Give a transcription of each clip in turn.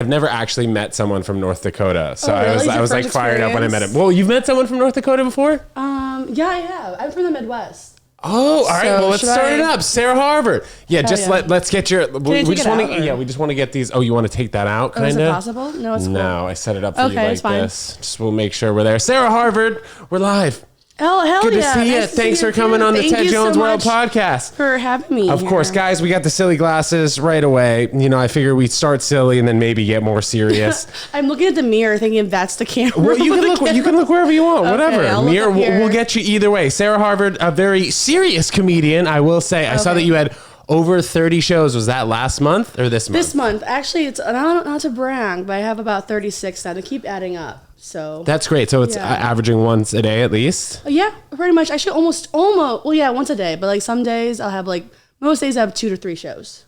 I've never actually met someone from North Dakota, so really? I was like fired up when I met him. Well, you've met someone from North Dakota before? Yeah, I have. I'm from the Midwest. Oh, all right. Well, let's start it up. Sarah Harvard. Yeah, just let's get your. We just want to get these. Oh, you want to take that out? Kind of. Is it possible? No, it's cool. No, I set it up for you like this. Just we'll make sure we're there. Sarah Harvard, we're live. Oh, hell Good yeah. to see you. Thanks for coming on the Ted Jones World podcast. For having me. Of course, guys, we got the silly glasses right away. You know, I figure we'd start silly and then maybe get more serious. I'm looking at the mirror thinking that's the camera. Well, you can look wherever you want, whatever. Mirror, we'll get you either way. Sarah Harvard, a very serious comedian, I will say. I saw that you had over 30 shows. Was that last month or this month? This month. Actually, it's not to brag, but I have about 36 now to keep adding up. So that's great. So it's averaging once a day at least? Yeah, pretty much. Actually, almost. Well, yeah, once a day. But like some days I'll have most days I have 2 to 3 shows.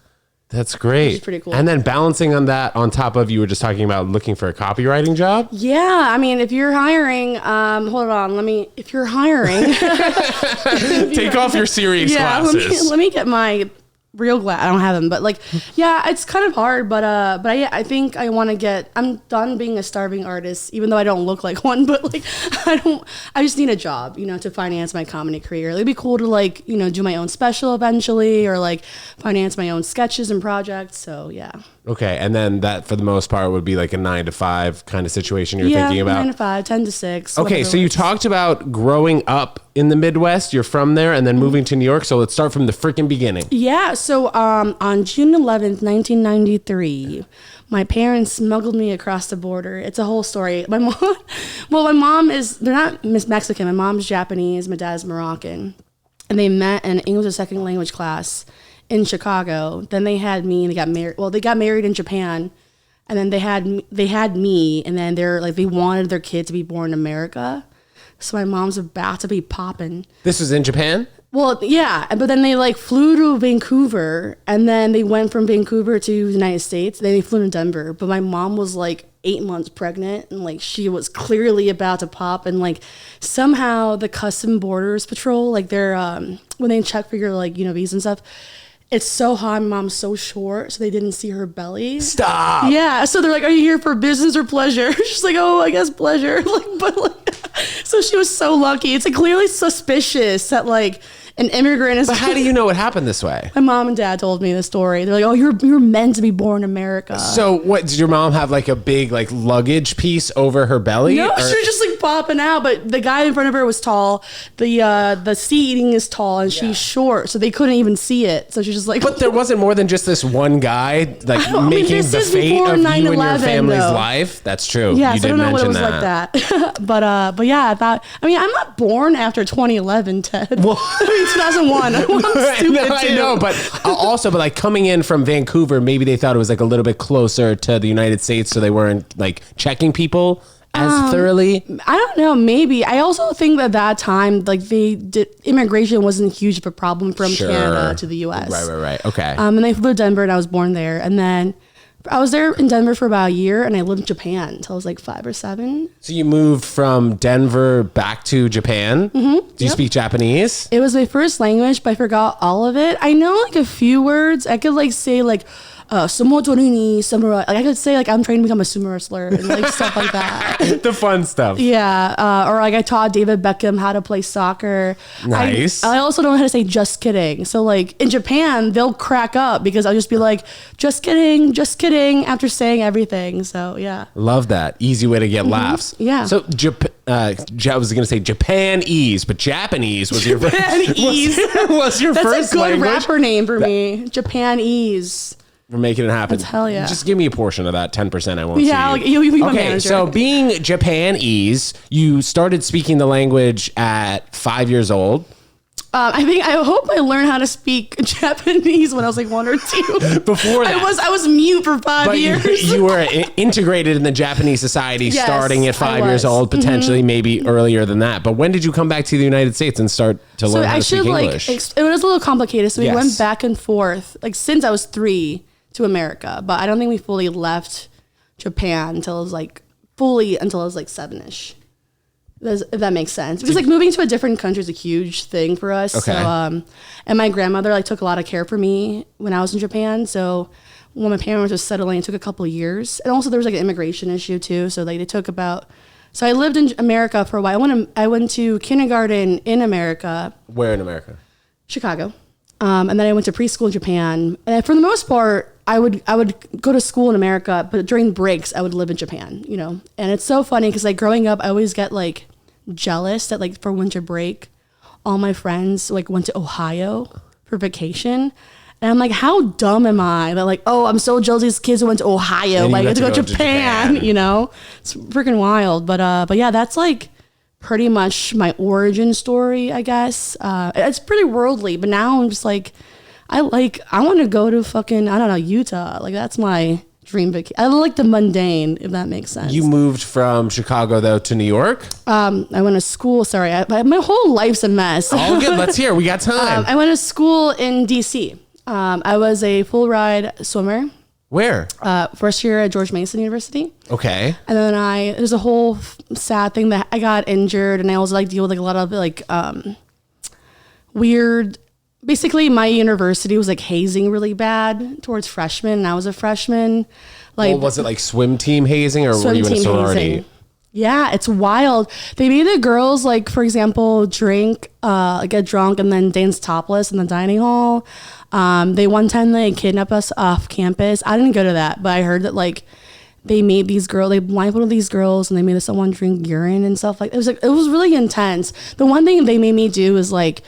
That's great. Which is pretty cool. And then balancing on that, on top of you were just talking about looking for a copywriting job? Yeah. I mean, if you're hiring, hold on. If you're hiring. Take off your serious glasses. Let me get my real glass. I don't have them, but it's kind of hard, but I think I want to I'm done being a starving artist, even though I don't look like one, but I just need a job, to finance my comedy career. It'd be cool to do my own special eventually, or finance my own sketches and projects. So yeah. Okay. And then that for the most part would be like a 9 to 5 kind of situation you're thinking about? 9 to 5, 10 to 6. Okay. So you talked about growing up in the Midwest. You're from there and then moving to New York. So let's start from the freaking beginning. Yeah. So on June 11th, 1993, my parents smuggled me across the border. It's a whole story. My mom they're not Mexican. My mom's Japanese. My dad's Moroccan. And they met in English as a second language class in Chicago. Then they had me and they got married. Well, they got married in Japan. And then they had me, and then they wanted their kid to be born in America. So my mom's about to be popping. This was in Japan? Well, yeah, but then they flew to Vancouver, and then they went from Vancouver to the United States. Then they flew to Denver, but my mom was 8 months pregnant, and she was clearly about to pop, and somehow the Custom Borders Patrol, they're when they check for your visa and stuff, it's so hot. My mom's so short, so they didn't see her belly. Stop. Yeah, so they're like, "Are you here for business or pleasure?" She's like, "Oh, I guess pleasure." So she was so lucky. It's clearly suspicious that an immigrant is. But how do you know it happened this way? My mom and dad told me the story. They're like, "Oh, you're meant to be born in America." So what, did your mom have a big luggage piece over her belly? No, she was just popping out. But the guy in front of her was tall. The seating is tall, and she's short, so they couldn't even see it. So she's just But there wasn't more than just this one guy making the fate of you and your family's life. That's true. Yeah, you so I did don't know what it was that. like that. but yeah, I thought. I mean, I'm not born after 2011, Ted. Well, 2001. I'm stupid I know, but also, coming in from Vancouver, maybe they thought it was a little bit closer to the United States, so they weren't checking people as thoroughly. I don't know. Maybe. I also think that that time, immigration wasn't huge of a problem from Canada to the U.S. Right. Okay. And they flew to Denver, and I was born there, and then I was there in Denver for about a year, and I lived in Japan until I was 5 or 7. So you moved from Denver back to Japan? Mm-hmm. Do you speak Japanese? It was my first language, but I forgot all of it. I know a few words. I could say sumo torini, samurai. I could say I'm trying to become a sumo wrestler and stuff like that. The fun stuff. Yeah. Or I taught David Beckham how to play soccer. Nice. I also don't know how to say just kidding. So in Japan, they'll crack up because I'll just be just kidding after saying everything. So yeah. Love that. Easy way to get laughs. Yeah. So I was going to say Japanese, but Japanese was your first Japanese. was your That's first a good language? rapper name for me. Japanese. We're making it happen. That's hell yeah. Just give me a portion of that 10%. I won't see you be my okay, manager. so being Japanese, you started speaking the language at 5 years old. I hope I learned how to speak Japanese when I was 1 or 2. Before that, I was mute for 5 years. You were integrated in the Japanese society starting at 5 years old, potentially maybe earlier than that. But when did you come back to the United States and start to learn how to speak English? It was a little complicated, so we went back and forth since I was 3 to America, but I don't think we fully left Japan until I was until I was 7-ish. If that makes sense, because moving to a different country is a huge thing for us. Okay. So, and my grandmother took a lot of care for me when I was in Japan. So when my parents were settling, it took a couple of years. And also there was like an immigration issue too. So like so I lived in America for a while. I went to kindergarten in America. Where in America? Chicago. And then I went to preschool in Japan. And for the most part, I would go to school in America, but during breaks, I would live in Japan, you know? And it's so funny because like growing up, I always get like jealous that like for winter break, all my friends like went to Ohio for vacation. And I'm like, how dumb am I? They're like, oh, I'm so jealous these kids who went to Ohio. Like, I have to go to Japan, you know? It's freaking wild. But yeah, that's like pretty much my origin story, I guess. It's pretty worldly, but now I'm just like, I want to go to fucking, I don't know, Utah. Like, that's my dream vacation. I like the mundane, if that makes sense. You moved from Chicago, though, to New York? I went to school. Sorry, my whole life's a mess. All good. Let's hear. We got time. I went to school in D.C. I was a full ride swimmer. Where? First year at George Mason University. Okay. And then there's a whole sad thing that I got injured, and I also like deal with like a lot of like weird. Basically, my university was like hazing really bad towards freshmen, and I was a freshman. Like, well, was it like swim team hazing, or were you in a sorority? Hazing. Yeah, it's wild. They made the girls, like, for example, drink, get drunk, and then dance topless in the dining hall. They one time they kidnapped us off campus. I didn't go to that, but I heard that like they made these girls, they blindfolded these girls, and they made someone drink urine and stuff like. It was really intense. The one thing they made me do is like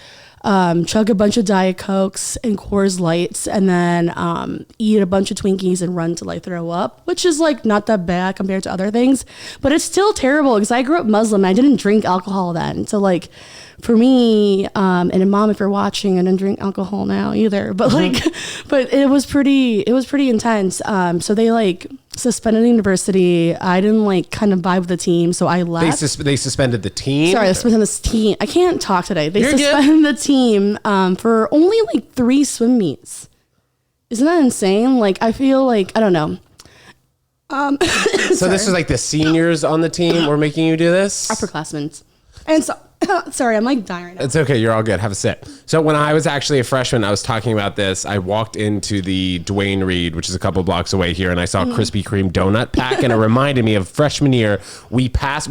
chug a bunch of Diet Cokes and Coors Lights, and then eat a bunch of Twinkies and run to like throw up, which is like not that bad compared to other things, but it's still terrible because I grew up Muslim and I didn't drink alcohol then. So like for me, and Mom, if you're watching, I didn't drink alcohol now either, but like, but it was pretty intense. So they like suspended the university. I didn't like kind of vibe with the team, so I left. They suspended the team? Sorry, they suspended this team. I can't talk today. They suspended the team for only like 3 swim meets. Isn't that insane? Like, I feel like, I don't know. So this was like the seniors on the team were making you do this? Upperclassmen. And so, sorry, I'm like dying right now. It's okay. You're all good. Have a sip. So when I was actually a freshman, I was talking about this. I walked into the Duane Reade, which is a couple blocks away here, and I saw a Krispy Kreme donut pack, and it reminded me of freshman year. We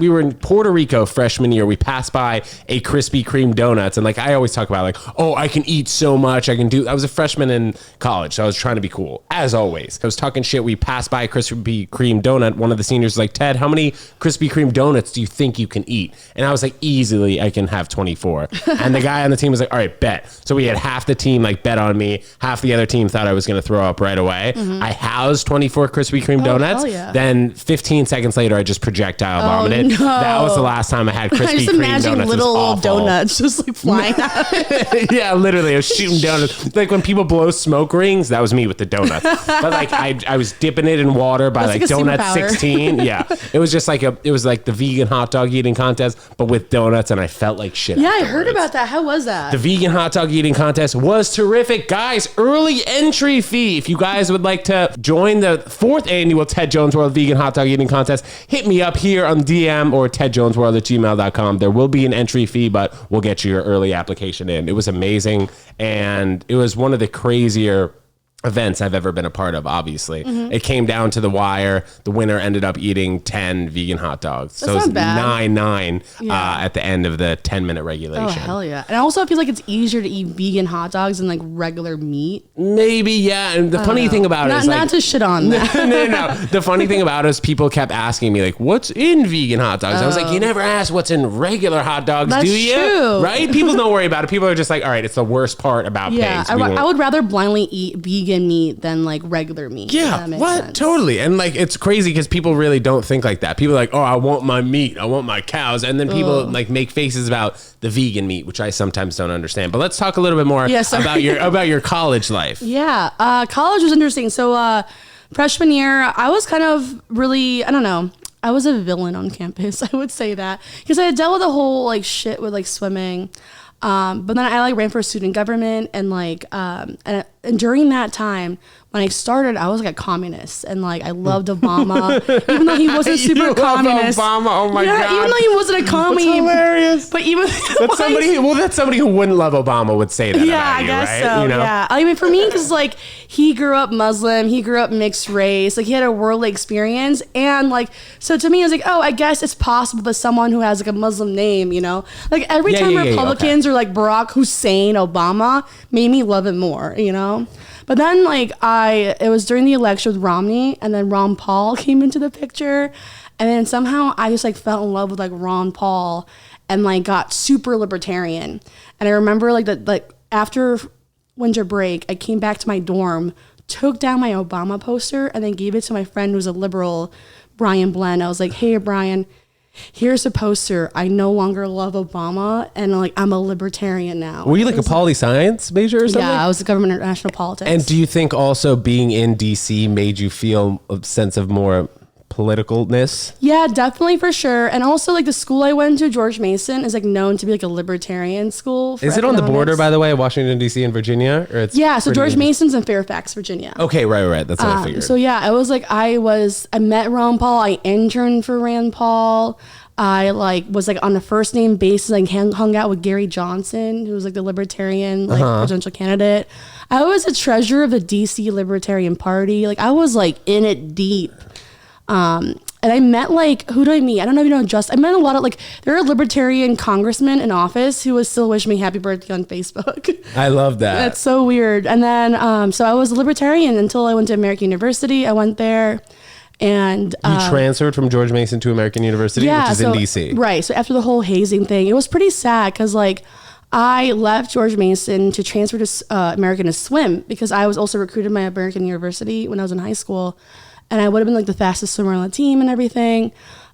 were in Puerto Rico freshman year. We passed by a Krispy Kreme donuts, and like I always talk about, like, oh, I can eat so much. I was a freshman in college, so I was trying to be cool, as always. I was talking shit. We passed by a Krispy Kreme donut. One of the seniors was like, Ted, how many Krispy Kreme donuts do you think you can eat? And I was like, easily, I can have 24. And the guy on the team was like, all right, bet. So we had half the team like bet on me. Half the other team thought I was going to throw up right away. I housed 24 Krispy Kreme donuts. Yeah. Then 15 seconds later, I just projectile vomited. No. That was the last time I had Krispy Kreme donuts. I just imagine little old donuts just like flying out. Yeah, literally. I was shooting donuts. Like when people blow smoke rings, that was me with the donuts. But like I was dipping it in water by like donut 16. Yeah. It was just like the vegan hot dog eating contest, but with donuts, and I felt like shit. Yeah, I heard about that. How was that? The vegan hot dog eating contest was terrific. Guys, early entry fee. If you guys would like to join the 4th annual Ted Jones World Vegan Hot Dog Eating Contest, hit me up here on DM or tedjonesworld@gmail.com. There will be an entry fee, but we'll get you your early application in. It was amazing, and it was one of the crazier events I've ever been a part of, obviously. It came down to the wire. The winner ended up eating 10 vegan hot dogs. That's so it was not bad. 9-9 Yeah. at the end of the 10-minute regulation. Oh, hell yeah. And I also feel like it's easier to eat vegan hot dogs than like regular meat. Maybe, yeah. And the funny thing about it is not to shit on that. No. The funny thing about it is people kept asking me like, what's in vegan hot dogs? I was like, you never ask what's in regular hot dogs, That's do you? true. Right? People don't worry about it. People are just like, all right, it's the worst part about pigs. I would rather blindly eat vegan meat than like regular meat. Yeah, what? Totally. And like, it's crazy because people really don't think like that. People are like, oh, I want my meat. I want my cows. And then people like make faces about the vegan meat, which I sometimes don't understand. But let's talk a little bit more about your college life. Yeah. College was interesting. So freshman year, I was kind of really, I don't know, I was a villain on campus. I would say that because I had dealt with a whole like shit with like swimming. But then I like ran for student government and like, and during that time when I started, I was like a communist, and like I loved Obama, even though he wasn't super communist. Obama, oh my god! Even though he wasn't a commie, that's hilarious. But even that's somebody who wouldn't love Obama would say that. Yeah, about I you, guess right? so. You know? Yeah, I mean, for me, because like he grew up Muslim, he grew up mixed race, like he had a worldly experience, and like so to me, I was like, oh, I guess it's possible that someone who has like a Muslim name, you know, like every time Republicans are like Barack Hussein Obama, made me love it more, you know. But then like it was during the election with Romney, and then Ron Paul came into the picture, and then somehow I just like fell in love with like Ron Paul and like got super libertarian. And I remember like that, like after winter break, I came back to my dorm, took down my Obama poster, and then gave it to my friend who's a liberal, Brian Blend. I was like, hey Brian, here's a poster. I no longer love Obama, and like I'm a libertarian now. Were you like a poli-science major or something? Yeah, I was a government international politics. And do you think also being in DC made you feel a sense of more politicalness? Yeah, definitely, for sure. And also like the school I went to, George Mason, is like known to be like a libertarian school. Is it on the border, by the way, Washington DC and Virginia? Or it's so George Mason's in Fairfax, Virginia. Okay, right. That's what I figured. So yeah, I was like, I met Ron Paul. I interned for Rand Paul. I like was like on a first name basis, like hung out with Gary Johnson, who was like the libertarian presidential candidate. I was a treasurer of the DC Libertarian Party. Like I was like in it deep. And I met like, who do I meet? I don't know if you know, I met a lot of like, there are libertarian congressmen in office who would still wish me happy birthday on Facebook. I love that. That's so weird. And then, so I was a libertarian until I went to American University. I went there and you transferred from George Mason to American University, which is in DC. Right. So after the whole hazing thing, it was pretty sad because like I left George Mason to transfer to American to swim because I was also recruited by American University when I was in high school. And I would have been like the fastest swimmer on the team and everything.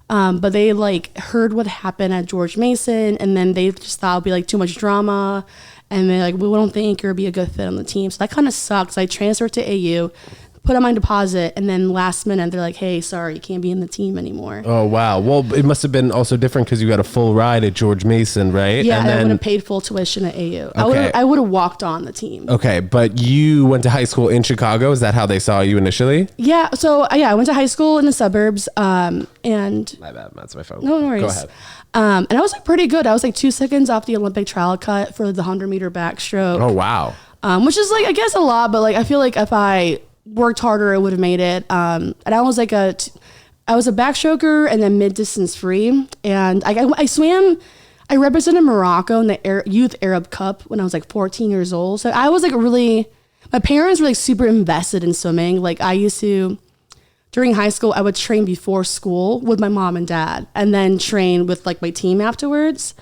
But they like heard what happened at George Mason, and then they just thought it would be like too much drama. And they're like, we don't think you'll be a good fit on the team. So that kind of sucks. I transferred to AU, put on my deposit, and then last minute they're like, hey, sorry, you can't be in the team anymore. Oh, wow. Well, it must have been also different because you got a full ride at George Mason, right? Yeah, and then I would have paid full tuition at AU. Okay. I would have walked on the team. Okay, but you went to high school in Chicago. Is that how they saw you initially? Yeah, so I went to high school in the suburbs. And my bad, that's my phone. No worries. Go ahead. And I was like pretty good. I was like 2 seconds off the Olympic trial cut for the 100-meter backstroke. Oh, wow. Which is like, I guess a lot, but like I feel like if I worked harder, I would have made it. And I was like I was a backstroker and then mid-distance free. And I swam, I represented Morocco in the Youth Arab Cup when I was like 14 years old. So I was like my parents were like super invested in swimming. Like I used to, during high school, I would train before school with my mom and dad and then train with like my team afterwards.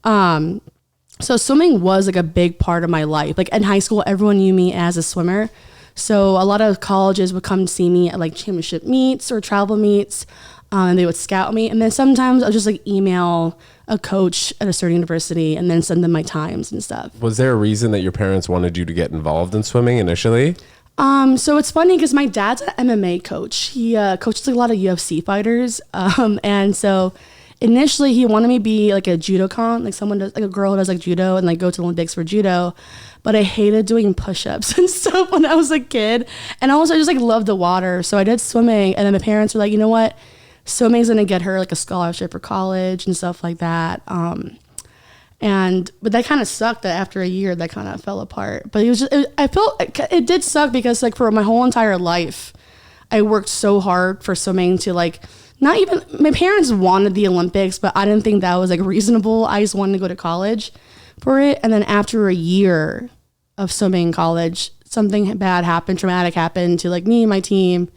So swimming was like a big part of my life. Like in high school, everyone knew me as a swimmer. So a lot of colleges would come see me at like championship meets or travel meets, and they would scout me. And then sometimes I'll just like email a coach at a certain university and then send them my times and stuff. Was there a reason that your parents wanted you to get involved in swimming initially? So it's funny because my dad's an MMA coach. He coaches like a lot of UFC fighters. And so initially he wanted me to be like a judokan, like someone does, like a girl who does like judo and like go to the Olympics for judo. But I hated doing push-ups and stuff when I was a kid. And also I just like loved the water. So I did swimming, and then my parents were like, you know what? Swimming's gonna get her like a scholarship for college and stuff like that. But that kind of sucked that after a year that kind of fell apart. But I felt it did suck because like for my whole entire life, I worked so hard for swimming to like, not even, my parents wanted the Olympics, but I didn't think that was like reasonable. I just wanted to go to college for it. And then after a year of swimming in college, something bad happened, traumatic happened to like me and my team.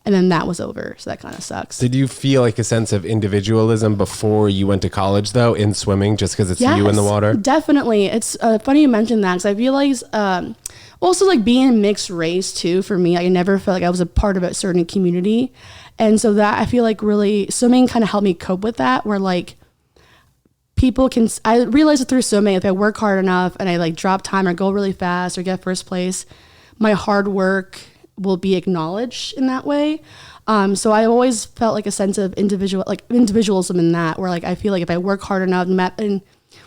And then that was over. So that kind of sucks. Did you feel like a sense of individualism before you went to college though in swimming, just because it's you in the water? Definitely. It's funny you mentioned that because I realized also like being mixed race too, for me, I never felt like I was a part of a certain community. And so that I feel like really swimming kind of helped me cope with that, where like I realized that through swimming, if I work hard enough and I like drop time or go really fast or get first place, my hard work will be acknowledged in that way. So I always felt like a sense of individualism in that, where like I feel like if I work hard enough, and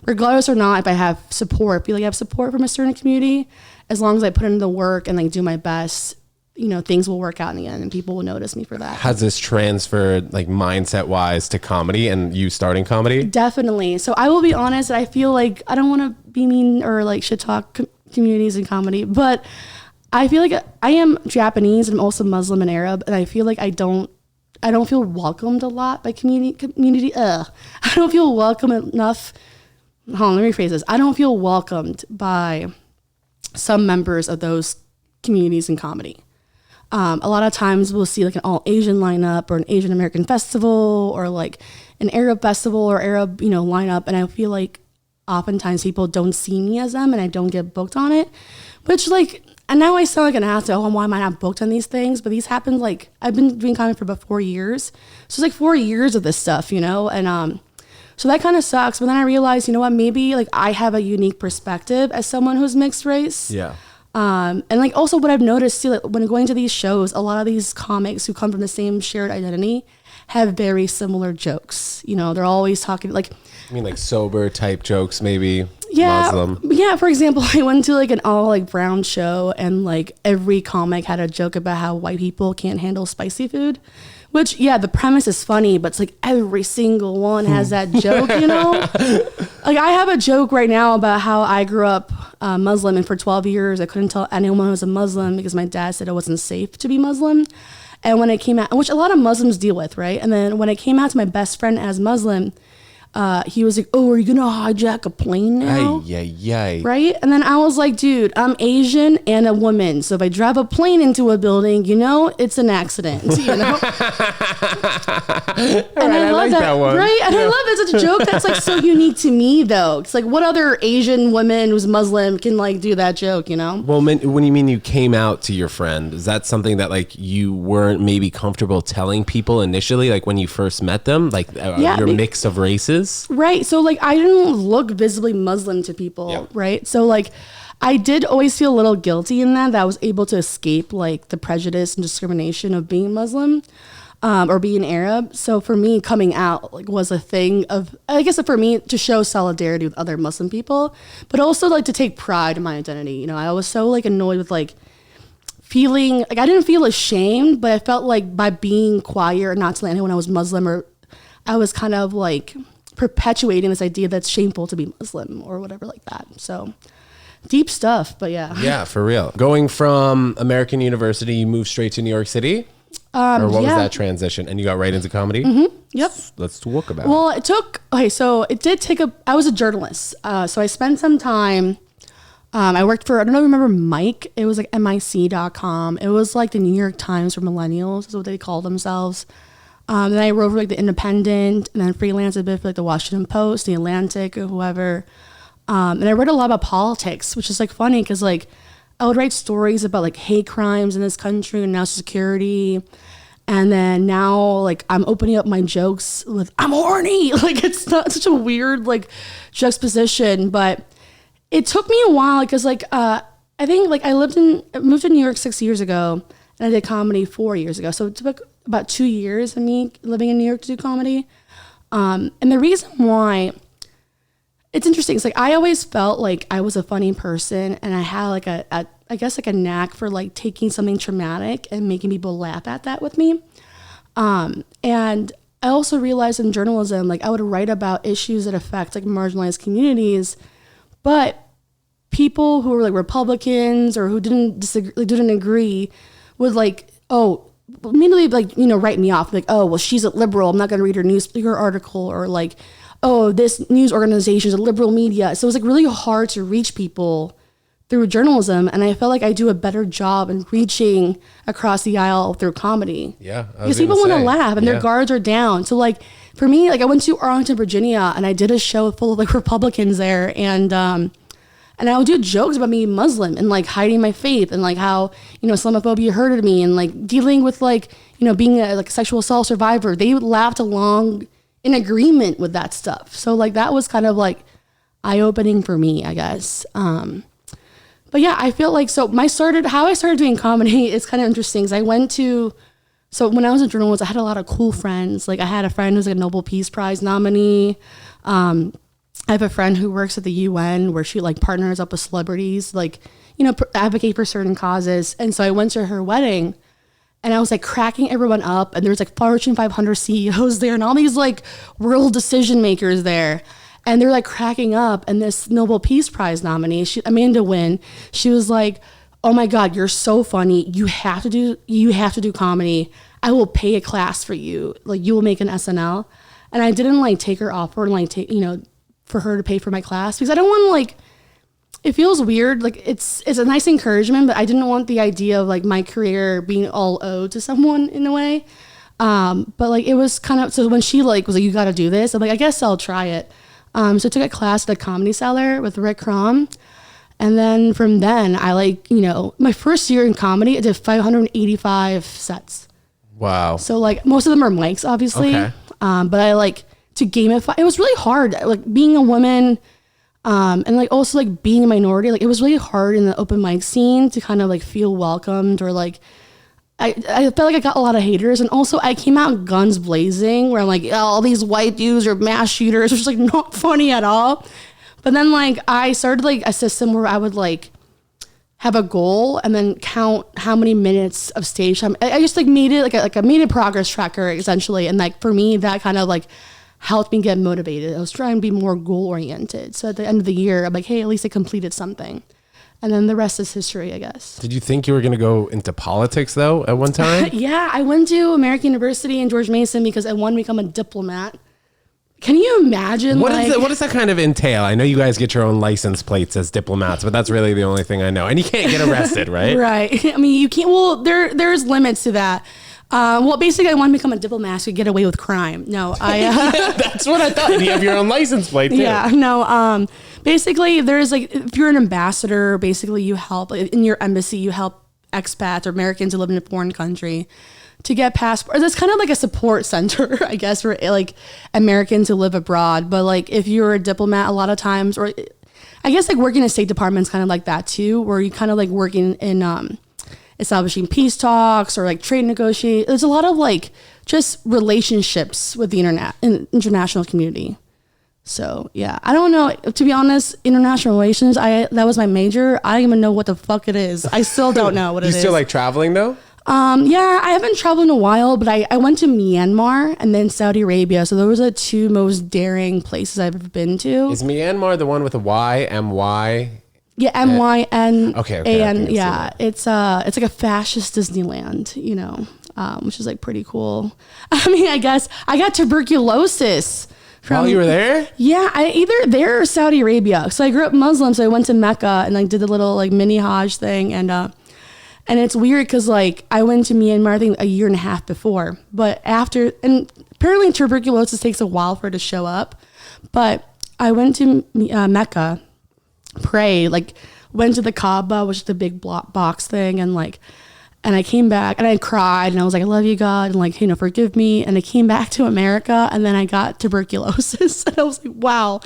regardless or not, if I have support, I feel like I have support from a certain community, as long as I put in the work and like do my best, things will work out in the end and people will notice me for that. Has this transferred like mindset wise to comedy and you starting comedy? Definitely. So I will be honest, I feel like I don't want to be mean or like shit talk communities in comedy, but I feel like I am Japanese and I'm also Muslim and Arab, and I feel like I don't feel welcomed a lot by community. I don't feel welcome enough. Hold on, let me rephrase this. I don't feel welcomed by some members of those communities in comedy. A lot of times we'll see like an all Asian lineup or an Asian American festival or like an Arab festival or Arab, lineup. And I feel like oftentimes people don't see me as them and I don't get booked on it, which like, and now I sound like an asshole. Oh, why am I not booked on these things? But these happened like, I've been doing comedy for about 4 years. So it's like 4 years of this stuff, and, so that kind of sucks. But then I realized, maybe like I have a unique perspective as someone who's mixed race. Yeah. And like also what I've noticed too, like when going to these shows, a lot of these comics who come from the same shared identity have very similar jokes. They're always talking like, I mean like sober type jokes, maybe. Yeah. Muslim. Yeah. For example, I went to like an all like brown show and like every comic had a joke about how white people can't handle spicy food. Which, yeah, the premise is funny, but it's like every single one has that joke, Like I have a joke right now about how I grew up Muslim, and for 12 years I couldn't tell anyone who was a Muslim because my dad said it wasn't safe to be Muslim. And when it came out, which a lot of Muslims deal with, right? And then when it came out to my best friend as Muslim, he was like, "Oh, are you gonna hijack a plane now?" Right? And then I was like, "Dude, I'm Asian and a woman, so if I drive a plane into a building, it's an accident." And I love that one, right? And I love it's such a joke that's like so unique to me, though. It's like, what other Asian woman who's Muslim can like do that joke, Well, when you mean you came out to your friend, is that something that like you weren't maybe comfortable telling people initially, like when you first met them, like your mix of races? Right. So like I didn't look visibly Muslim to people, right? So like I did always feel a little guilty in that I was able to escape like the prejudice and discrimination of being Muslim or being Arab. So for me, coming out like was a thing of, I guess for me to show solidarity with other Muslim people, but also like to take pride in my identity. I was so like annoyed with like feeling like I didn't feel ashamed, but I felt like by being quiet or not telling anyone I was Muslim, or I was kind of like perpetuating this idea that's shameful to be Muslim or whatever like that. So deep stuff, but yeah. Yeah, for real. Going from American University, you moved straight to New York City? Or what was that transition? And you got right into comedy? Mm-hmm. Yep. Let's talk about it. Well, it did take I was a journalist. So I spent some time, I worked for, I don't know if you remember Mike. It was like mic.com. It was like the New York Times for millennials is what they call themselves. Then I wrote for like the Independent and then freelanced a bit for like the Washington Post, the Atlantic, or whoever. And I read a lot about politics, which is like funny because like I would write stories about like hate crimes in this country and national security. And then now like I'm opening up my jokes with I'm horny. Like it's not such a weird like juxtaposition, but it took me a while because like I think like I moved to New York 6 years ago and I did comedy 4 years ago. So it took about 2 years of me living in New York to do comedy. And the reason why it's interesting is like I always felt like I was a funny person and I had like I guess like a knack for like taking something traumatic and making people laugh at that with me. And I also realized in journalism, like I would write about issues that affect like marginalized communities, but people who were like Republicans or who didn't agree would like, immediately like, write me off like, oh, well, she's a liberal, I'm not going to read her article, or like, oh, this news organization is a liberal media. So it was like really hard to reach people through journalism, and I felt like I do a better job in reaching across the aisle through comedy. Yeah, because people want to laugh and their guards are down. So like for me, like I went to Arlington, Virginia, and I did a show full of like Republicans there, and I would do jokes about being Muslim and like hiding my faith and like how Islamophobia hurted me and like dealing with like being a like sexual assault survivor. They laughed along in agreement with that stuff. So like that was kind of like eye opening for me, I guess. But yeah, I feel like how I started doing comedy is kind of interesting. Because when I was a journalist, I had a lot of cool friends. Like I had a friend who's like a Nobel Peace Prize nominee. I have a friend who works at the UN where she like partners up with celebrities, like, advocate for certain causes. And so I went to her wedding and I was like cracking everyone up. And there was like Fortune 500 CEOs there and all these like world decision makers there. And they're like cracking up. And this Nobel Peace Prize nominee, Amanda Wynn, she was like, oh my God, you're so funny. You have to do comedy. I will pay a class for you. Like you will make an SNL. And I didn't like take her offer and like take, for her to pay for my class because I don't want to like, it feels weird. Like it's a nice encouragement, but I didn't want the idea of like my career being all owed to someone in a way. But like, it was kind of, so when she like was like, you got to do this, I'm like, I guess I'll try it. So I took a class at the Comedy Cellar with Rick Crom. And then from then I like, my first year in comedy, I did 585 sets. Wow. So like most of them are mics, obviously. Okay. But I like to gamify. It was really hard, like being a woman, and like also like being a minority. Like it was really hard in the open mic scene to kind of like feel welcomed or like. I felt like I got a lot of haters, and also I came out guns blazing, where I'm like, oh, all these white dudes are mass shooters, which is like not funny at all. But then like I started like a system where I would like have a goal and then count how many minutes of stage time. I just like made it like I made a progress tracker essentially. And like for me, that kind of like helped me get motivated. I was trying to be more goal oriented. So at the end of the year, I'm like, hey, at least I completed something. And then the rest is history, I guess. Did you think you were going to go into politics though at one time? Yeah, I went to American University in George Mason because I wanted to become a diplomat. Can you imagine? What does that kind of entail? I know you guys get your own license plates as diplomats, but that's really the only thing I know. And you can't get arrested, right? Right. I mean, you can't. Well, there's limits to that. Well, basically, I want to become a diplomat so you get away with crime. No, that's what I thought. You have your own license plate too. Yeah. No. Basically, there's like if you're an ambassador, basically you help in your embassy. You help expats or Americans who live in a foreign country to get passports. It's kind of like a support center, I guess, for like Americans who live abroad. But like if you're a diplomat, a lot of times, or I guess like working in State Department's kind of like that too, where you kind of like working in establishing peace talks or like trade negotiations. There's a lot of like just relationships with the international community. So yeah, I don't know. To be honest, international relations, that was my major. I don't even know what the fuck it is. I still don't know what it is. You still like traveling though? Yeah, I haven't traveled in a while, but I went to Myanmar and then Saudi Arabia. So those are the two most daring places I've ever been to. Is Myanmar the one with a Y, M-Y? Yeah, M-Y-N-A-N. Okay. Yeah, it's like a fascist Disneyland, which is like pretty cool. I mean, I guess I got tuberculosis. While you were there? Yeah, either there or Saudi Arabia. So I grew up Muslim, so I went to Mecca and like did the little like mini Hajj thing, and it's weird because like I went to Myanmar I think a year and a half before, but after, and apparently tuberculosis takes a while for it to show up, but I went to Mecca, prayed, like went to the Kaaba, which is the big box thing, and I came back and I cried and I was like, I love you, God, and like, forgive me. And I came back to America and then I got tuberculosis and I was like, wow,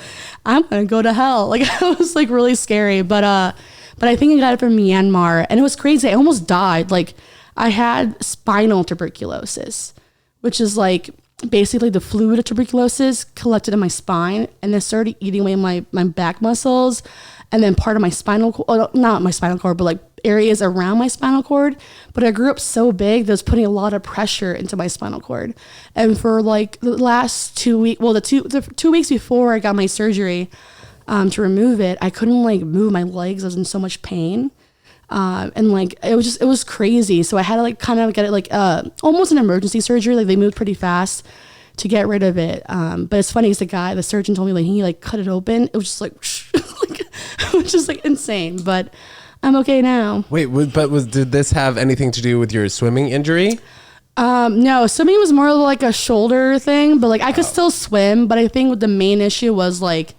I'm gonna go to hell. Like it was like really scary, but I think I got it from Myanmar and it was crazy. I almost died. Like I had spinal tuberculosis, which is like basically the fluid of tuberculosis collected in my spine and then started eating away my back muscles and then part of my spinal cord, not my spinal cord, but like areas around my spinal cord. But I grew up so big that was putting a lot of pressure into my spinal cord. And for like the last 2 weeks, well, the 2 weeks before I got my surgery to remove it, I couldn't like move my legs. I was in so much pain. And like, it was crazy. So I had to like kind of get it like almost an emergency surgery. Like they moved pretty fast to get rid of it. But it's funny, the surgeon told me like he like cut it open. It was just like, it was just like insane, but I'm okay now. Wait, did this have anything to do with your swimming injury? No, swimming was more like a shoulder thing, but like I could still swim. But I think the main issue was like,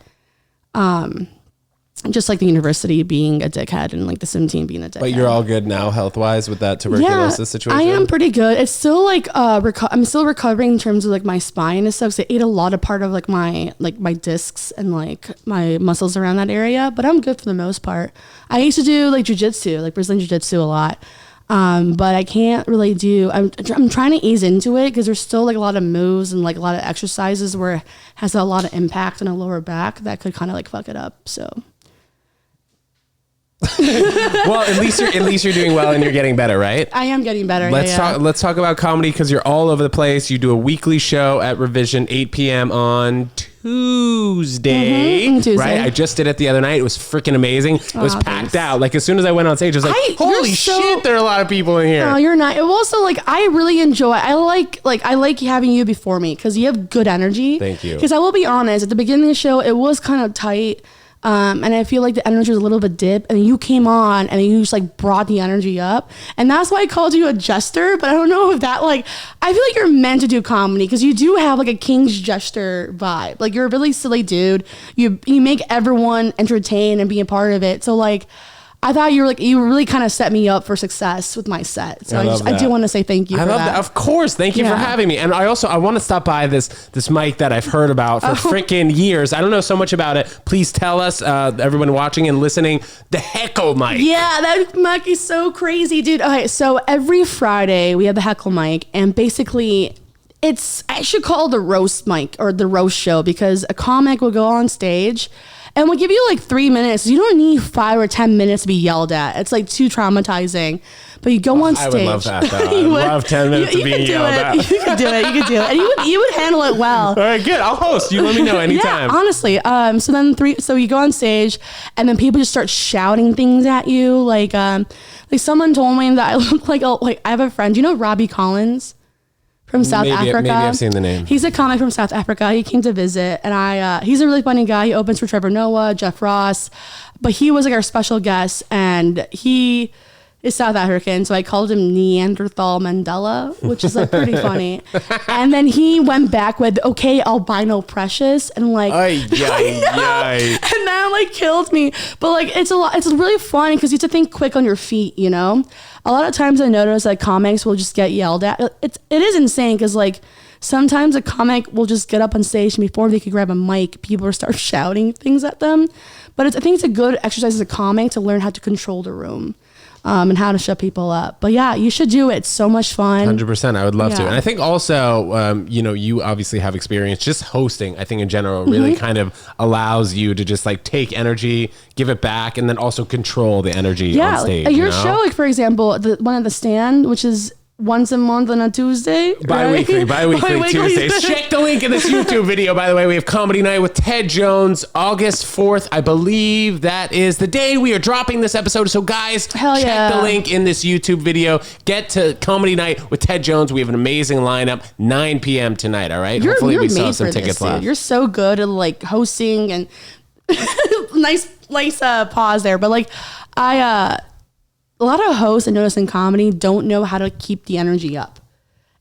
just like the university being a dickhead and like the swim team being a dickhead. But you're all good now health wise with that tuberculosis situation? I am pretty good. It's still like I'm still recovering in terms of like my spine and stuff. So I ate a lot of part of like my discs and like my muscles around that area, but I'm good for the most part. I used to do like jujitsu, like Brazilian jiu-jitsu a lot. But I can't really do, I'm trying to ease into it because there's still like a lot of moves and like a lot of exercises where it has a lot of impact on a lower back that could kind of like fuck it up. So Well, at least you're doing well and you're getting better, right? I am getting better. Let's talk about comedy, because you're all over the place. You do a weekly show at Revision, 8 p.m. on Tuesday, right? I just did it the other night. It was freaking amazing. It was packed out. Like, as soon as I went on stage, I was like, holy shit, there are a lot of people in here. No, you're not. It also, like, I really enjoy, I like having you before me because you have good energy. Thank you. Because I will be honest, at the beginning of the show, it was kind of tight. And I feel like the energy was a little bit dip, and you came on and you just like brought the energy up. And that's why I called you a jester, but I don't know if that, like, I feel like you're meant to do comedy because you do have like a king's jester vibe. Like, you're a really silly dude. You make everyone entertain and be a part of it. So like, I thought you really kind of set me up for success with my set. So I do want to say thank you for that. Of course. Thank you for having me. And I want to stop by this mic that I've heard about for freaking years. I don't know so much about it. Please tell us, everyone watching and listening, the Heckle Mic. Yeah, that mic is so crazy, dude. Okay, so every Friday we have the Heckle Mic, and basically I should call it the roast mic or the roast show, because a comic will go on stage and we'll give you like 3 minutes. You don't need 5 or 10 minutes to be yelled at. It's like too traumatizing. But you go on stage. I would love that, though. I would love 10 minutes of being yelled at. You could do it. And you would handle it well. All right, good. I'll host. You let me know anytime. Yeah, honestly. So you go on stage, and then people just start shouting things at you. Like someone told me that I look like I have a friend. Do you know Robbie Collins? From South Africa. Maybe I've seen the name. He's a comic from South Africa. He came to visit, and he's a really funny guy. He opens for Trevor Noah, Jeff Ross, but he was like our special guest, and he is South African, so I called him Neanderthal Mandela, which is like pretty funny. And then he went back with, okay, albino precious, and like, and that like killed me. But like, it's really funny because you have to think quick on your feet, you know? A lot of times I notice that comics will just get yelled at. It is insane because like sometimes a comic will just get up on stage and before they could grab a mic, people will start shouting things at them. But I think it's a good exercise as a comic to learn how to control the room. And how to shut people up. But yeah, you should do it. It's so much fun. 100%. I would love to. And I think also, you obviously have experience just hosting. I think in general really kind of allows you to just like take energy, give it back, and then also control the energy on stage. Your show, like for example, the one at the Stand, which is once a month on a Tuesday. Bi-weekly Tuesdays. Check the link in this YouTube video. By the way, we have Comedy Night with Ted Jones, August 4th. I believe that is the day we are dropping this episode. So guys, check the link in this YouTube video. Get to Comedy Night with Ted Jones. We have an amazing lineup, 9 p.m. tonight, all right? Hopefully we still have some tickets left. You're so good at like hosting and nice pause there. But like a lot of hosts I notice in comedy don't know how to keep the energy up.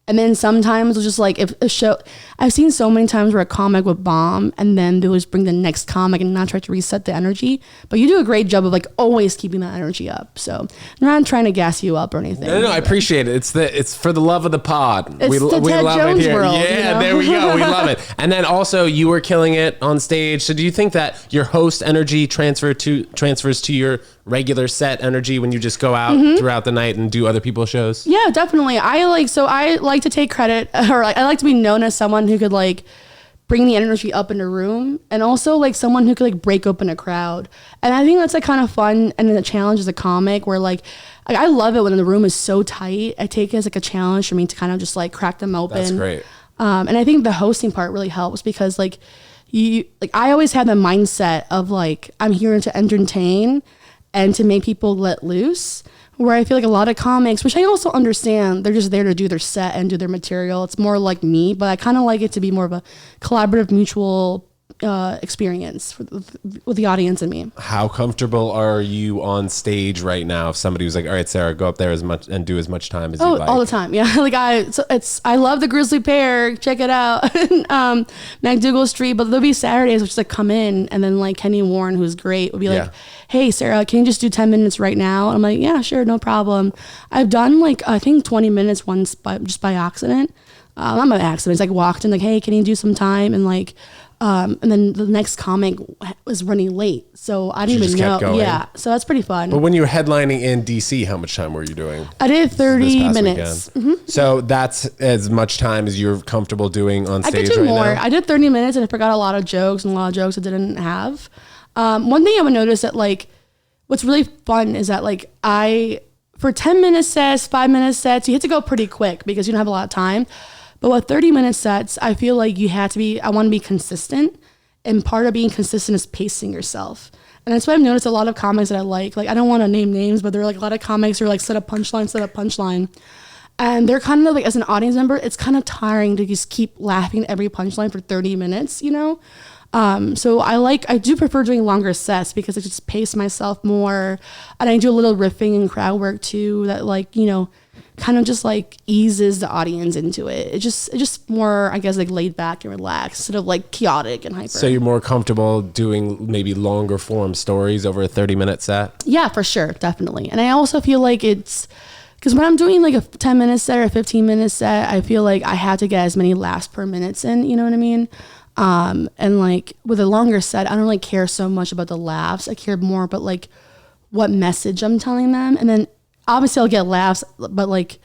And then sometimes it's just like if a show, I've seen so many times where a comic would bomb and then they would just bring the next comic and not try to reset the energy. But you do a great job of like always keeping that energy up. So I'm not trying to gas you up or anything. No, I appreciate it. It's for the love of the pod. We love it here. World, yeah, there we go. We love it. And then also you were killing it on stage. So do you think that your host energy transfers to your regular set energy when you just go out throughout the night and do other people's shows? Yeah, definitely. I like to take credit, or I like to be known as someone who could like bring the energy up in a room, and also like someone who could like break open a crowd. And I think that's like kind of fun and a challenge as a comic where like I love it when the room is so tight. I take it as like a challenge for me to kind of just like crack them open. That's great. And I think the hosting part really helps because like I always have the mindset of like I'm here to entertain and to make people let loose, where I feel like a lot of comics, which I also understand, they're just there to do their set and do their material. It's more like me, but I kind of like it to be more of a collaborative, mutual experience with the audience and me. How comfortable are you on stage right now if somebody was like, all right, Sarah, go up there as much and do as much time as you like? All the time. Yeah. Like I love the Grizzly Pear. Check it out. MacDougall Street. But there'll be Saturdays which like come in and then like Kenny Warren, who's great, will be like, hey, Sarah, can you just do 10 minutes right now? And I'm like, yeah, sure. No problem. I've done like, I think 20 minutes once just by accident. Not by accident. It's like walked in like, hey, can you do some time? And like, and then the next comic was running late, so I didn't even know. Going. Yeah, so that's pretty fun. But when you were headlining in DC, how much time were you doing? I did 30 minutes. So that's as much time as you're comfortable doing on stage right now? I did 30 minutes, and I forgot a lot of jokes, and a lot of jokes I didn't have. One thing I would notice that like what's really fun is that like for 10-minute sets, 5-minute sets, you have to go pretty quick because you don't have a lot of time. But with 30-minute sets, I feel like I want to be consistent. And part of being consistent is pacing yourself. And that's why I've noticed a lot of comics that I like I don't want to name names, but there are like a lot of comics who are like set up punchline. And they're kind of like, as an audience member, it's kind of tiring to just keep laughing at every punchline for 30 minutes, you know? So I do prefer doing longer sets because I just pace myself more. And I do a little riffing and crowd work too that like, you know, kind of just like eases the audience into it. It's just more, I guess, like laid back and relaxed instead of like chaotic and hyper. So you're more comfortable doing maybe longer form stories over a 30-minute set? Yeah, for sure. Definitely. And I also feel like it's, because when I'm doing like a 10-minute set or a 15-minute set, I feel like I have to get as many laughs per minute in, you know what I mean? And like with a longer set, I don't really care so much about the laughs. I care more about like what message I'm telling them. And then obviously I'll get laughs, but like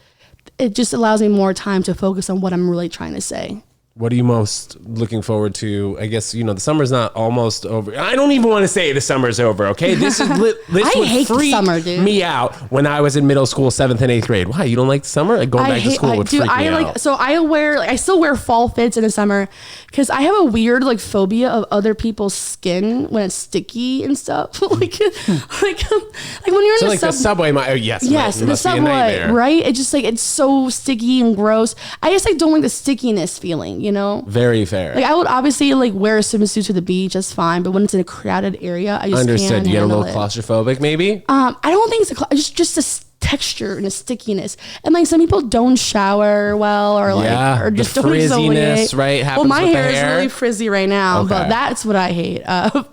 it just allows me more time to focus on what I'm really trying to say. What are you most looking forward to? I guess, you know, the summer's not almost over. I don't even want to say the summer's over, okay? This is this I would hate freak summer, dude. me out when I was in middle school, 7th and 8th grade. Why, you don't like summer? Like going back to school would freak me out. So I still wear fall fits in the summer because I have a weird like phobia of other people's skin when it's sticky and stuff. like when you're in the subway, yes, in the subway, right? It's just like it's so sticky and gross. I just like don't like the stickiness feeling, you know? Very fair. Like I would obviously like wear a swimsuit to the beach, that's fine. But when it's in a crowded area, I just understood. can't You get a little handle it. claustrophobic, maybe. I don't think it's just a texture and a stickiness, and like some people don't shower well or like or just the don't frizziness, exfoliate. right? Well, my with the hair is really frizzy right now, but that's what I hate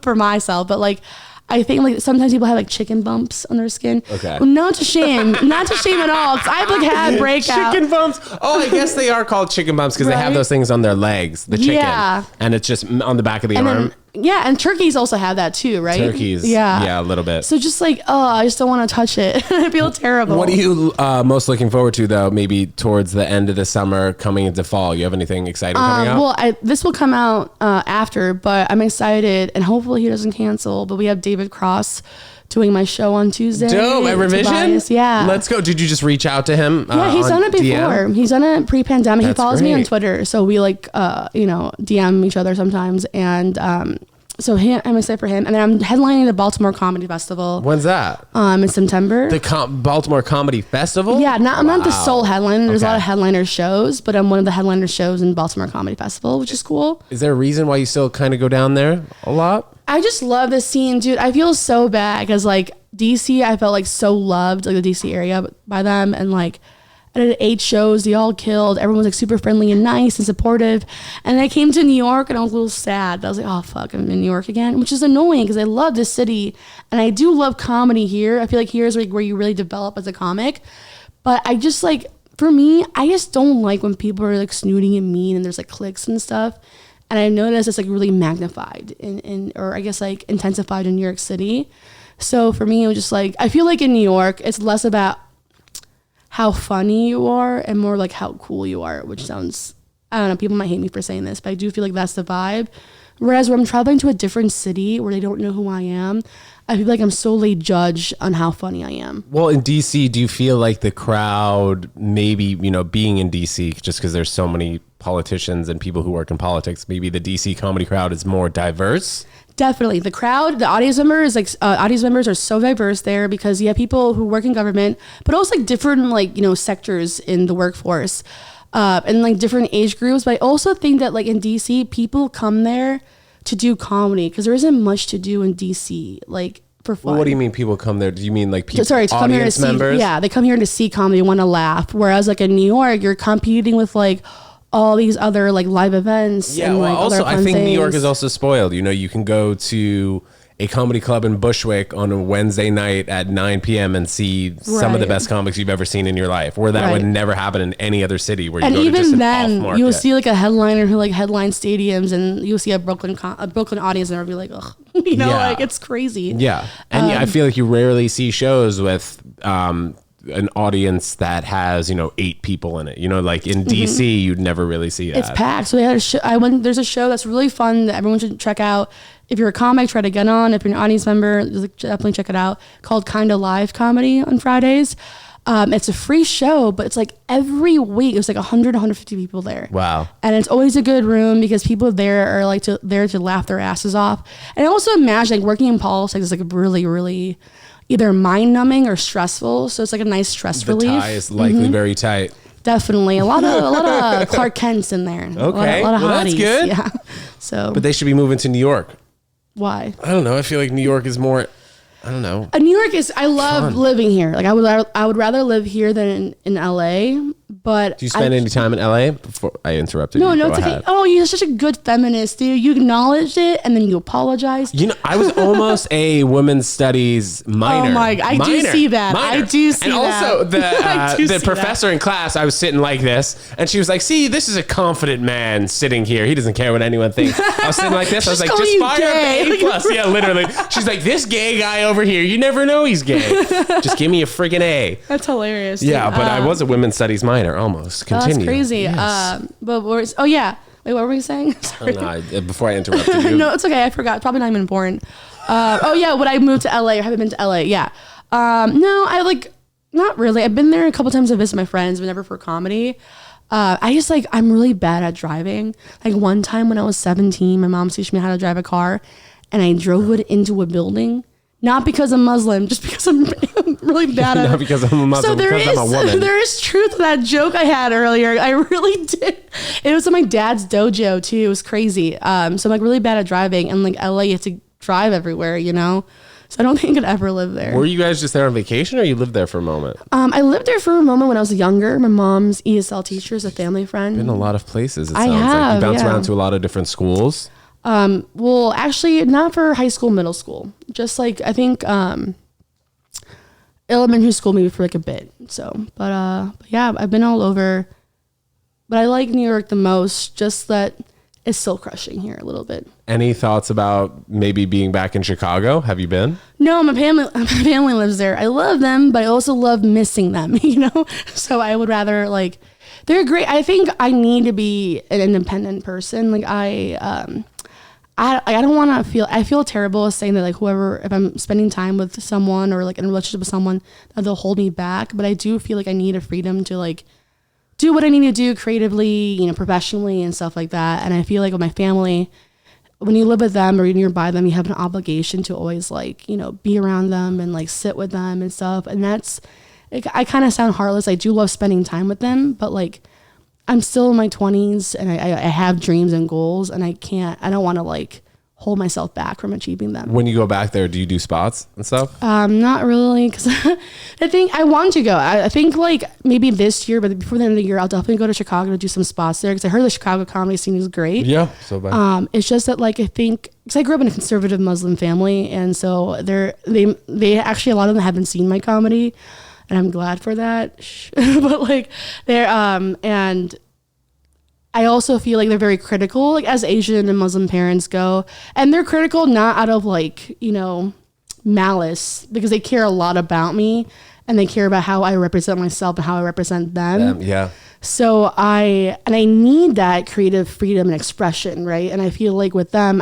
for myself. But like, I think like sometimes people have like chicken bumps on their skin. Okay. Well, not to shame at all. Cause I've like had breakout. Chicken bumps. Oh, I guess they are called chicken bumps because they have those things on their legs, the chicken. Yeah. And it's just on the back of the arm. And turkeys also have that too, right? Turkeys. Yeah, a little bit. So just like, I just don't want to touch it. I feel terrible. What are you most looking forward to though? Maybe towards the end of the summer, coming into fall. You have anything exciting coming out? Well, this will come out after, but I'm excited, and hopefully he doesn't cancel. But we have David Cross doing my show on Tuesday. Dope. At Revision? Yeah. Let's go. Did you just reach out to him? Yeah, he's done it before. DM? He's done it pre-pandemic. That's he follows great. me on Twitter. So we like, DM each other sometimes. And so I'm excited for him. And then I'm headlining the Baltimore Comedy Festival. When's that? In September. The Baltimore Comedy Festival? Yeah, I'm not the sole headliner. There's a lot of headliner shows, but I'm one of the headliner shows in Baltimore Comedy Festival, which is cool. Is there a reason why you still kind of go down there a lot? I just love the scene, dude. I feel so bad because like DC, I felt like so loved, like the DC area by them, and like I did 8 shows, they all killed. Everyone was like super friendly and nice and supportive. And I came to New York and I was a little sad. I was like, oh fuck, I'm in New York again, which is annoying because I love this city and I do love comedy here. I feel like here's like where you really develop as a comic. But I just like, for me, I just don't like when people are like snooty and mean and there's like cliques and stuff. And I noticed it's like really magnified or I guess like intensified in New York City. So for me, it was just like, I feel like in New York, it's less about how funny you are and more like how cool you are, which sounds, I don't know, people might hate me for saying this, but I do feel like that's the vibe. Whereas when I'm traveling to a different city where they don't know who I am, I feel like I'm solely judged on how funny I am. Well, in DC, do you feel like the crowd, maybe, being in DC, just because there's so many politicians and people who work in politics, maybe the DC comedy crowd is more diverse? Definitely. The crowd, the audience members, audience members are so diverse there because you have people who work in government, but also like different sectors in the workforce and like different age groups. But I also think that like in DC, people come there to do comedy because there isn't much to do in DC, like for fun. Well, what do you mean people come there? Do you mean like people, to come here to members? See, yeah, they come here to see comedy, want to laugh. Whereas like in New York, you're competing with like all these other like live events. Yeah, and, well, like, also other I think things. New York is also spoiled. You can go to a comedy club in Bushwick on a Wednesday night at 9 p.m. and see some of the best comics you've ever seen in your life, where that would never happen in any other city where you and go to just even an then off-market. you'll see like a headliner who like headlines stadiums and you'll see a Brooklyn audience and they'll be like, ugh, like it's crazy. Yeah. And I feel like you rarely see shows with an audience that has 8 people in it. Like in DC, you'd never really see that. It's packed. So they had a show. There's a show that's really fun that everyone should check out. if you're a comic, try to get on. If you're an audience member, definitely check it out. Called Kinda Live Comedy on Fridays. It's a free show, but it's like every week there's like 100, 150 people there. Wow. And it's always a good room because people there are like there to laugh their asses off. And I also imagine like working in politics is like really, really either mind numbing or stressful. So it's like a nice stress relief. The tie is likely very tight. Definitely. A lot of Clark Kent's in there. Okay. A lot of Well, hotties. that's good. Yeah. So. But they should be moving to New York. Why? I don't know. I feel like New York is more, I don't know. New York is, I love living here. Like I would rather live here than in LA, but. Do you spend any time in LA? Before I interrupted you. No, it's okay. Oh, you're such a good feminist, dude. You acknowledged it and then you apologized. You know, I was almost a women's studies minor. Oh my, I do see that. I do see that. And also the see professor in class, I was sitting like this and she was like, see, this is a confident man sitting here. He doesn't care what anyone thinks. I was sitting like this. I was like, just fire up A plus. Yeah, literally. She's like, this gay guy over here, you never know he's gay. Just give me a friggin' A. That's hilarious. Yeah, but I was a women's studies minor almost. Continue. That's crazy. Yes. But oh yeah. Wait, what were we saying? Sorry. Before I interrupted you. No, it's okay. I forgot. Probably not even important. Oh yeah, would I move to LA or have I been to LA? Yeah. No, I like, not really. I've been there a couple times to visit my friends, but never for comedy. I just like, I'm really bad at driving. Like one time when I was 17, my mom teach me how to drive a car and I drove it into a building. Not because I'm Muslim, just because I'm really bad at it. Not because I'm a Muslim, so because I'm a woman. There is truth to that joke I had earlier. I really did. It was at my dad's dojo too. It was crazy. So I'm like really bad at driving, and like LA, you have to drive everywhere, you know? So I don't think I could ever live there. Were you guys just there on vacation or you lived there for a moment? I lived there for a moment when I was younger. My mom's ESL teacher is a family friend. Been a lot of places, it I sounds like. have, You bounce yeah. around to a lot of different schools. Well, actually, not for high school, middle school. Just like, I think elementary school maybe for like a bit. So, but yeah, I've been all over. But I like New York the most, just that it's still crushing here a little bit. Any thoughts about maybe being back in Chicago? Have you been? No, my family lives there. I love them, but I also love missing them, you know? So I would rather like, they're great. I think I need to be an independent person. Like I don't want to feel, I feel terrible saying that like whoever, if I'm spending time with someone or like in a relationship with someone, that they'll hold me back. But I do feel like I need a freedom to like do what I need to do creatively, you know, professionally and stuff like that. And I feel like with my family, when you live with them or you're nearby them, you have an obligation to always like, you know, be around them and like sit with them and stuff. And that's, I kind of sound heartless. I do love spending time with them, but like, I'm still in my 20s and I have dreams and goals and I don't want to like hold myself back from achieving them. When you go back there, do you do spots and stuff? Not really, because I think I want to go. I think like maybe this year, but before the end of the year, I'll definitely go to Chicago to do some spots there because I heard the Chicago comedy scene is great. Yeah, so bad. It's just that like I think because I grew up in a conservative Muslim family, and so they actually a lot of them haven't seen my comedy. And I'm glad for that. But like they're and I also feel like they're very critical, like as Asian and Muslim parents go. And they're critical not out of like, you know, malice, because they care a lot about me and they care about how I represent myself and how I represent them. Yeah. So I need that creative freedom and expression, right? And I feel like with them,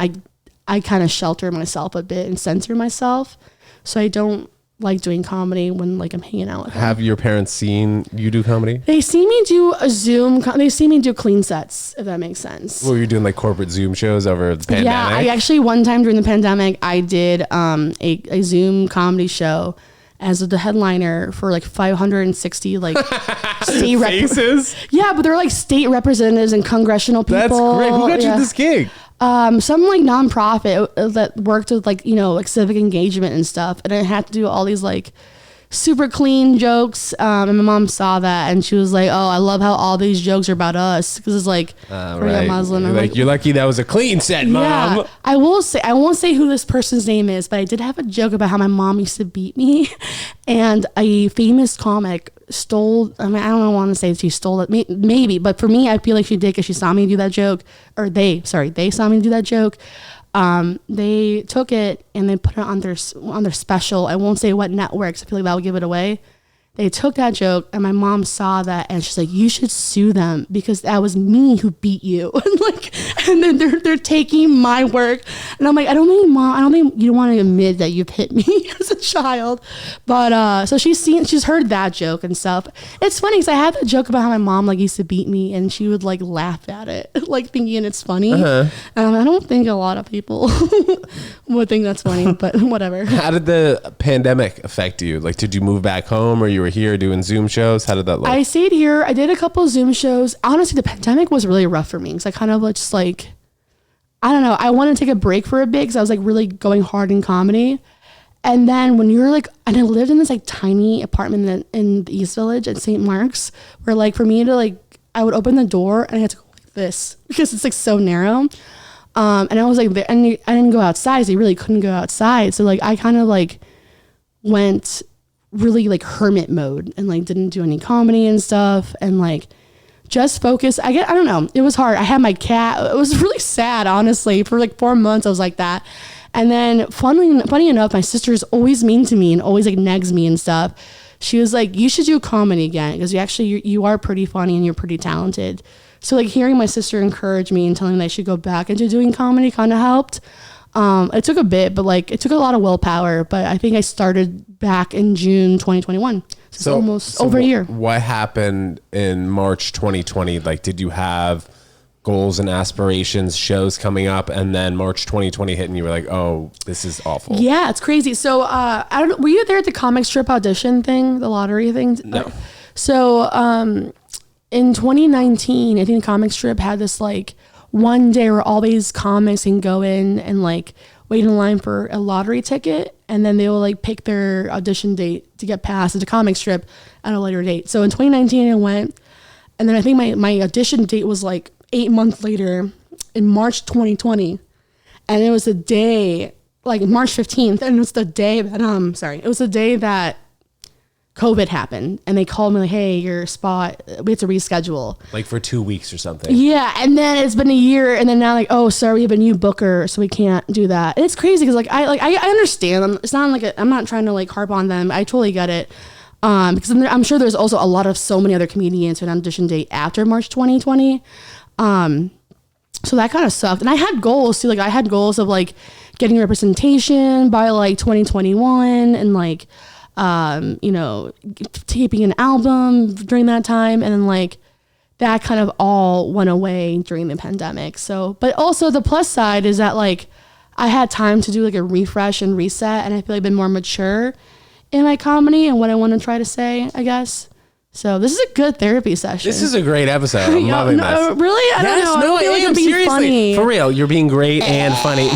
I kind of shelter myself a bit and censor myself. So I don't like doing comedy when like I'm hanging out with them. Have your parents seen you do comedy? They see me do a Zoom. They see me do clean sets, if that makes sense. Were you doing like corporate Zoom shows over the pandemic? Yeah, I actually one time during the pandemic, I did a Zoom comedy show as the headliner for like 560 like state faces. Yeah, but they're like state representatives and congressional people. That's great. Who got you this gig? Some like nonprofit that worked with like, you know, like civic engagement and stuff. And I had to do all these like super clean jokes. And my mom saw that and she was like, oh, I love how all these jokes are about us. Cause it's like, right. Muslim. You're like, you're lucky that was a clean set, Mom. Yeah, I won't say who this person's name is, but I did have a joke about how my mom used to beat me and a famous comic stole, I mean, I don't want to say she stole it, maybe, but for me, I feel like she did because she saw me do that joke, or they saw me do that joke. They took it and they put it on their special. I won't say what networks. I feel like that would give it away. They took that joke, and my mom saw that, and she's like, "You should sue them because that was me who beat you." And then they're taking my work, and I'm like, I don't think you want to admit that you've hit me as a child, but so she's heard that joke and stuff. It's funny because I had that joke about how my mom like used to beat me, and she would like laugh at it, like thinking it's funny. And I don't think a lot of people would think that's funny, but whatever. How did the pandemic affect you? Like, did you move back home, or you were here doing Zoom shows? How did that look? I stayed here. I did a couple of Zoom shows. Honestly, the pandemic was really rough for me because I kind of just like, I don't know. I wanted to take a break for a bit because I was like really going hard in comedy. And then when you're like, and I lived in this like tiny apartment in the East Village at St. Mark's, where like for me to like, I would open the door and I had to go like this because it's like so narrow. And I was like, and I didn't go outside. So you really couldn't go outside. So like, I kind of like went really like hermit mode and like didn't do any comedy and stuff and like just focus. I don't know. It was hard. I had my cat. It was really sad, honestly. For like 4 months, I was like that. And then funny enough, my sister's always mean to me and always like negs me and stuff. She was like, you should do comedy again because you are pretty funny and you're pretty talented. So like hearing my sister encourage me and telling me that I should go back into doing comedy kind of helped. It took a bit, but like it took a lot of willpower, but I think I started back in June 2021. So almost over a year. What happened in March 2020? Like, did you have goals and aspirations, shows coming up, and then March 2020 hit and you were like, oh, this is awful? Yeah, it's crazy. So I don't know, were you there at the comic strip audition thing, the lottery thing? No. So in 2019, I think the comic strip had this like one day where all these comics can go in and like wait in line for a lottery ticket, and then they will like pick their audition date to get passed at the comic strip at a later date. So in 2019 I went, and then I think my audition date was like 8 months later in March 2020, and it was the day like March 15th, and it was the day that it was the day that COVID happened, and they called me like, hey, your spot, we have to reschedule. Like for 2 weeks or something. Yeah, and then it's been a year, and then now like, oh, sorry, we have a new booker, so we can't do that. And it's crazy because I understand. It's not like I'm not trying to like harp on them. I totally get it. Because I'm sure there's also a lot of so many other comedians who had an audition date after March 2020. So that kind of sucked. And I had goals too. Like I had goals of like getting representation by like 2021 and like taping an album during that time, and then like that kind of all went away during the pandemic. So, but also the plus side is that like I had time to do like a refresh and reset, and I feel like I've been more mature in my comedy and what I want to try to say, I guess. So this is a good therapy session. This is a great episode. I'm loving this. Really? I don't know. I feel like I'm being seriously. funny. For real, you're being great and funny.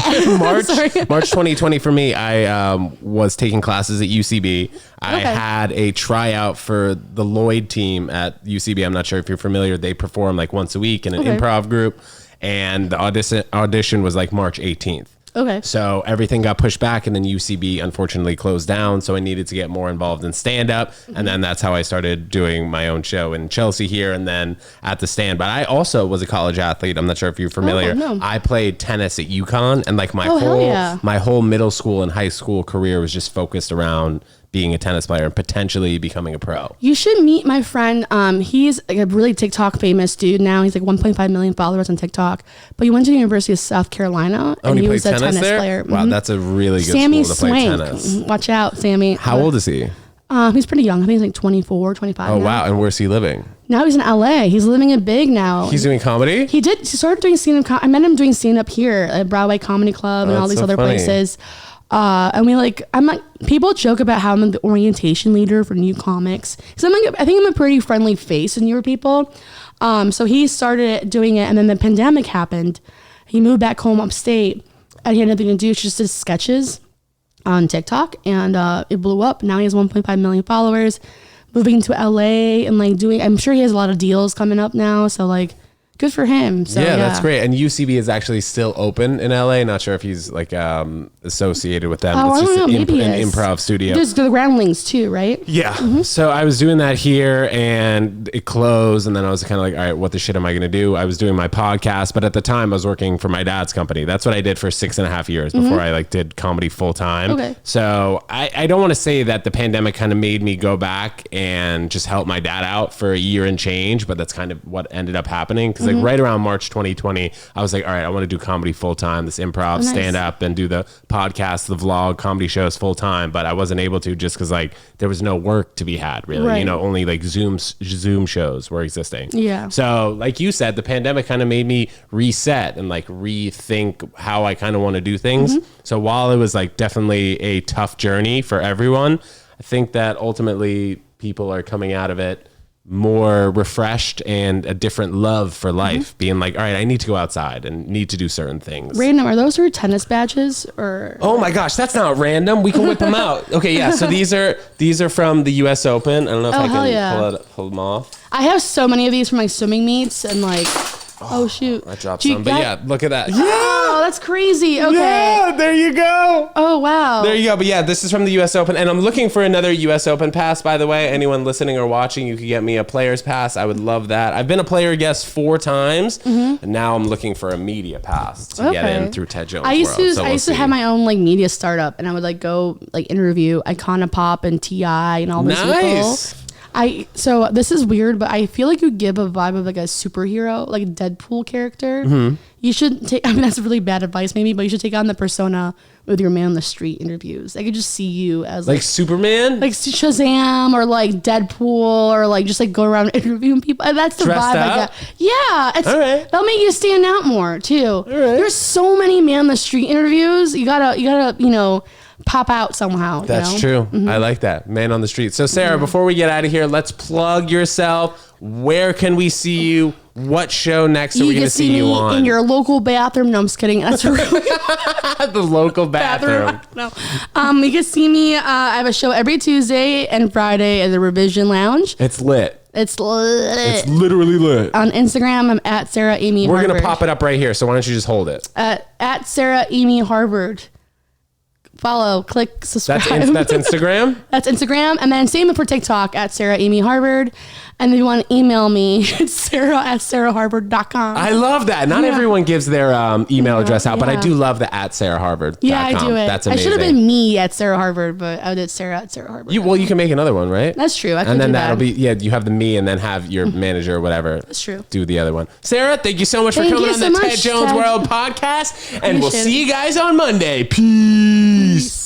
March 2020 for me, I was taking classes at UCB. I had a tryout for the Lloyd team at UCB. I'm not sure if you're familiar. They perform like once a week in an improv group. And the audition was like March 18th. Okay. So everything got pushed back, and then UCB unfortunately closed down. So I needed to get more involved in stand-up. And then that's how I started doing my own show in Chelsea here and then at the Stand. But I also was a college athlete. I'm not sure if you're familiar. No. I played tennis at UConn, and like my whole middle school and high school career was just focused around being a tennis player and potentially becoming a pro. You should meet my friend. He's like a really TikTok famous dude now. He's like 1.5 million followers on TikTok. But he went to the University of South Carolina, and he was a tennis player. Wow, that's a really good Sammy school to play Swank. tennis. Watch out, Sammy. How old is he? He's pretty young. I think he's like 24, 25. Oh, now. wow. And where's he living? Now he's in LA. He's living it big now. He's doing comedy? He started doing stand-up. I met him doing stand-up here at Broadway Comedy Club and all these other places. And people joke about how I'm the orientation leader for new comics. So I think I'm a pretty friendly face to newer people. So he started doing it, and then the pandemic happened. He moved back home upstate, and he had nothing to do. He just did sketches on TikTok, and it blew up. Now he has 1.5 million followers, moving to LA and like I'm sure he has a lot of deals coming up now. So like, good for him. So, yeah, that's great. And UCB is actually still open in LA. Not sure if he's like associated with them. Oh, It's I just don't know. Maybe an he is. improv studio. There's the Groundlings too, right? Yeah. So I was doing that here and it closed. And then I was kind of like, all right, what the shit am I going to do? I was doing my podcast, but at the time I was working for my dad's company. That's what I did for 6.5 years before I like did comedy full time. Okay. So I don't want to say that the pandemic kind of made me go back and just help my dad out for a year and change, but that's kind of what ended up happening. Cause like right around March 2020, I was like, all right, I want to do comedy full time, this improv, Nice. stand up and do the podcast, the vlog, comedy shows full time. But I wasn't able to just cause like there was no work to be had really, Right. you know, only like Zoom shows were existing. Yeah. So like you said, the pandemic kind of made me reset and like rethink how I kind of want to do things. So while it was like definitely a tough journey for everyone, I think that ultimately people are coming out of it more refreshed and a different love for life, being like, all right, I need to go outside and need to do certain things. Random. Are those your tennis badges or? Oh my gosh, that's not random. We can whip them out. Okay, yeah. So these are from the U.S. Open. I don't know if I hell can yeah. pull them off. I have so many of these for my swimming meets and like, oh shoot. I dropped Do you some, but get- yeah, look at that. Oh, that's crazy. Okay. Yeah, there you go. Oh, wow. There you go. But yeah, this is from the U.S. Open. And I'm looking for another U.S. Open pass, by the way. Anyone listening or watching, you could get me a player's pass. I would love that. I've been a player guest 4 times. And now I'm looking for a media pass to get in through Ted Jones I used World. to So I we'll used to see. have my own like media startup and I would like go like interview Iconopop and T.I. and all these Nice. people. So this is weird, but I feel like you give a vibe of like a superhero, like a Deadpool character. You should take, I mean, that's really bad advice maybe, but you should take on the persona with your man on the street interviews. I could just see you as Like Superman? like Shazam or like Deadpool or like just like go around interviewing people. That's the Dressed vibe I up? get. Yeah, it's, All right. that'll make you stand out more too. right. There's so many man on the street interviews. You gotta pop out somehow. That's you know? true. I like that. Man on the street. So Sarah, before we get out of here, let's plug yourself. Where can we see you? What show next are we You going can to see see you me on? in your local bathroom. No, I'm just kidding. That's really the local bathroom. No. You can see me. I have a show every Tuesday and Friday at the Revision Lounge. It's lit. It's lit. It's literally lit. On Instagram, I'm at Sarah Amy We're Harvard. going to pop it up right here. So why don't you just hold it? At Sarah Amy Harvard. Follow, click, subscribe. That's Instagram? That's Instagram. And then same for TikTok at Sarah Amy Harvard. And if you want to email me, it's sarah@sarahharvard.com. I love that. Not everyone gives their email address out, but I yeah. do love the @sarahharvard.com. Yeah, I do it. That's I amazing. should have been me at Sarah Harvard, but I did Sarah@sarahharvard. You can make another one, right? That's true. I could And then do that'll that. be, you have the me and then have your manager or whatever. That's true. Do the other one. Sarah, thank you so much for Thank coming you on so the much, Ted Jones Ted. World podcast. And we'll Appreciate see it. you guys on Monday. Peace.